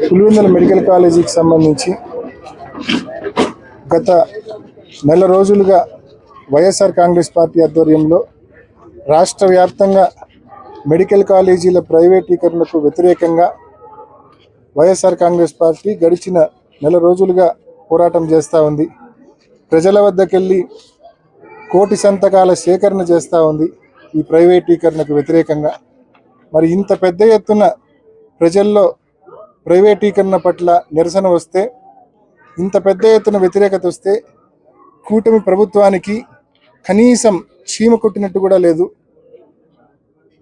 Pulivendula medical కాలేజీకి సంబంధించి గత నెల రోజులుగా వైఎస్ఆర్ కాంగ్రెస్ పార్టీ ఆధ్వర్యంలో రాష్ట్ర వ్యాప్తంగా మెడికల్ కాలేజీల ప్రైవేటీకరణకు వ్యతిరేకంగా వైఎస్ఆర్ కాంగ్రెస్ పార్టీ గడిచిన నెల రోజులుగా పోరాటం చేస్తూ ఉంది. ప్రజల వద్దకెళ్ళి కోటి సంతకాల సేకరణ చేస్తూ ఉంది ఈ ప్రైవేటీకరణకు వ్యతిరేకంగా. మరి ఇంత పెద్ద ఎత్తున ప్రజల్లో ప్రైవేటీకరణ పట్ల నిరసన వస్తే, ఇంత పెద్ద ఎత్తున వ్యతిరేకత వస్తే కూటమి ప్రభుత్వానికి కనీసం చీమ కొట్టినట్టు కూడా లేదు.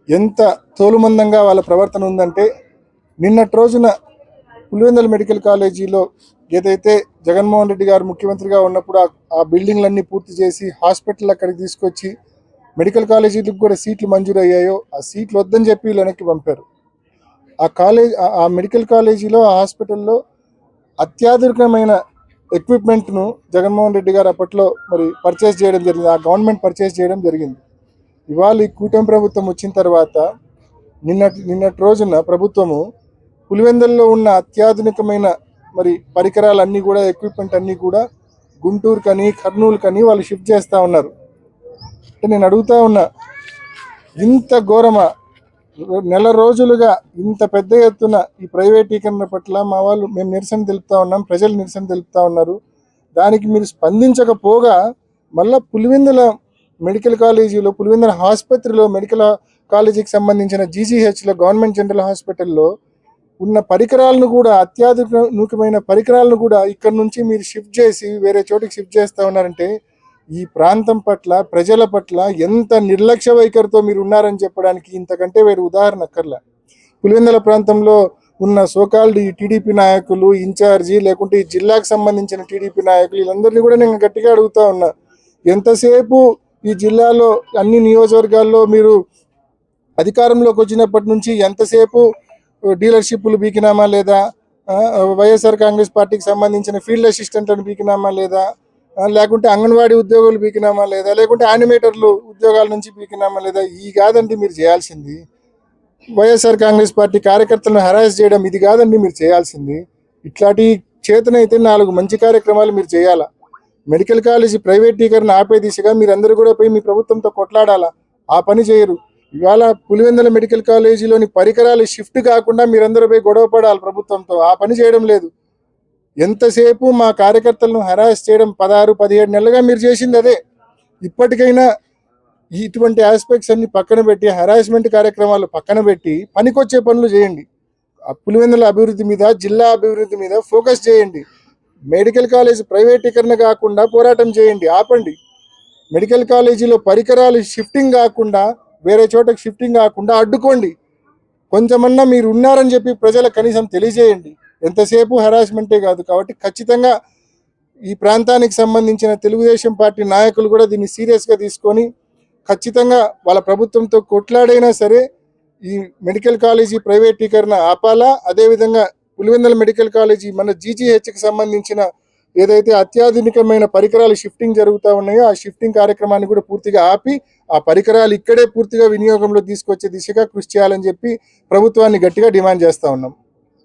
ఎంత తోలుమందంగా వాళ్ళ ప్రవర్తన ఉందంటే, నిన్నటి రోజున పులివెందుల మెడికల్ కాలేజీలో ఏదైతే జగన్మోహన్ రెడ్డి గారు ముఖ్యమంత్రిగా ఉన్నప్పుడు ఆ బిల్డింగ్లన్నీ పూర్తి చేసి హాస్పిటల్ అక్కడికి తీసుకొచ్చి మెడికల్ కాలేజీలకు కూడా సీట్లు మంజూరు అయ్యాయో, ఆ సీట్లు వద్దని చెప్పి వీళ్ళు వెనక్కి పంపారు. ఆ మెడికల్ కాలేజీలో, ఆ హాస్పిటల్లో అత్యాధునికమైన ఎక్విప్మెంట్ను జగన్మోహన్ రెడ్డి గారు అప్పట్లో మరి పర్చేస్ చేయడం జరిగింది. ఆ గవర్నమెంట్ పర్చేస్ చేయడం జరిగింది. ఇవాళ ఈ కూటమి ప్రభుత్వం వచ్చిన తర్వాత నిన్నటి రోజున ప్రభుత్వము పులివెందుల్లో ఉన్న అత్యాధునికమైన మరి పరికరాలన్నీ కూడా, ఎక్విప్మెంట్ అన్నీ కూడా గుంటూరు కని, కర్నూలు కని వాళ్ళు షిఫ్ట్ చేస్తూ ఉన్నారు. అంటే నేను అడుగుతా ఉన్నా, ఇంత ఘోరమా? నెల రోజులుగా ఇంత పెద్ద ఎత్తున ఈ ప్రైవేటీకరణ పట్ల మేము నిరసన తెలుపుతా ఉన్నాం, ప్రజలు నిరసన తెలుపుతా ఉన్నారు. దానికి మీరు స్పందించకపోగా మళ్ళా పులివెందుల మెడికల్ కాలేజీలో, పులివెందుల ఆసుపత్రిలో, మెడికల్ కాలేజీకి సంబంధించిన జీజీహెచ్లో, గవర్నమెంట్ జనరల్ హాస్పిటల్లో ఉన్న పరికరాలను కూడా, అత్యాధునికమైన పరికరాలను కూడా ఇక్కడ నుంచి మీరు షిఫ్ట్ చేసి వేరే చోటికి షిఫ్ట్ చేస్తూ ఉన్నారంటే ఈ ప్రాంతం పట్ల, ప్రజల పట్ల ఎంత నిర్లక్ష్య వైఖరితో మీరు ఉన్నారని చెప్పడానికి ఇంతకంటే వేరే ఉదాహరణ అక్కర్లా. పులివెందుల ప్రాంతంలో ఉన్న సోకాల్డ్ ఈ టీడీపీ నాయకులు, ఇన్ఛార్జి, లేకుంటే ఈ జిల్లాకు సంబంధించిన టీడీపీ నాయకులు, వీళ్ళందరినీ కూడా నేను గట్టిగా అడుగుతా ఉన్నా, ఎంతసేపు ఈ జిల్లాలో అన్ని నియోజకవర్గాల్లో మీరు అధికారంలోకి వచ్చినప్పటి నుంచి ఎంతసేపు డీలర్షిప్లు బీకినామా లేదా, వైఎస్ఆర్ కాంగ్రెస్ పార్టీకి సంబంధించిన ఫీల్డ్ అసిస్టెంట్లను బీకినామా లేదా, లేకుంటే అంగన్వాడీ ఉద్యోగులు బీకినామా లేదా, లేకుంటే యానిమేటర్లు ఉద్యోగాల నుంచి బీకినామా లేదా? ఈ కాదండి మీరు చేయాల్సింది. వైఎస్ఆర్ కాంగ్రెస్ పార్టీ కార్యకర్తలను హరాస్ చేయడం ఇది కాదండి మీరు చేయాల్సింది. ఇట్లాంటి చేతనైతే 4 మంచి కార్యక్రమాలు మీరు చేయాలా. మెడికల్ కాలేజీ ప్రైవేటీకరణ ఆపే దిశగా మీరందరూ కూడా పోయి మీ ప్రభుత్వంతో కొట్లాడాలా. ఆ పని చేయరు. ఇవాళ పులివెందుల మెడికల్ కాలేజీలోని పరికరాలు షిఫ్ట్ కాకుండా మీరందరూ పోయి గొడవ పడాలి ప్రభుత్వంతో. ఆ పని చేయడం లేదు. ఎంతసేపు మా కార్యకర్తలను హరాస్ చేయడం 16-17 నెలలుగా మీరు చేసింది అదే. ఇప్పటికైనా ఇటువంటి ఆస్పెక్ట్స్ అన్ని పక్కన పెట్టి, హరాస్మెంట్ కార్యక్రమాలు పక్కన పెట్టి పనికొచ్చే పనులు చేయండి. పులివెందుల అభివృద్ధి మీద, జిల్లా అభివృద్ధి మీద ఫోకస్ చేయండి. మెడికల్ కాలేజీ ప్రైవేటీకరణ కాకుండా పోరాటం చేయండి, ఆపండి. మెడికల్ కాలేజీలో పరికరాలు షిఫ్టింగ్ కాకుండా, వేరే చోటకి షిఫ్టింగ్ కాకుండా అడ్డుకోండి. కొంచెమన్నా మీరు ఉన్నారని చెప్పి ప్రజలకు కనీసం తెలియజేయండి. ఎంతసేపు హరాస్మెంటే కాదు. కాబట్టి ఖచ్చితంగా ఈ ప్రాంతానికి సంబంధించిన తెలుగుదేశం పార్టీ నాయకులు కూడా దీన్ని సీరియస్గా తీసుకొని ఖచ్చితంగా వాళ్ళ ప్రభుత్వంతో కొట్లాడైనా సరే ఈ మెడికల్ కాలేజీ ప్రైవేటీకరణ ఆపాలా. అదేవిధంగా పులివెందుల మెడికల్ కాలేజీ మన జీజీహెచ్కి సంబంధించిన ఏదైతే అత్యాధునికమైన పరికరాలు షిఫ్టింగ్ జరుగుతూ ఉన్నాయో ఆ షిఫ్టింగ్ కార్యక్రమాన్ని కూడా పూర్తిగా ఆపి ఆ పరికరాలు ఇక్కడే పూర్తిగా వినియోగంలో తీసుకొచ్చే దిశగా కృషి చేయాలని చెప్పి ప్రభుత్వాన్ని గట్టిగా డిమాండ్ చేస్తూ ఉన్నాం.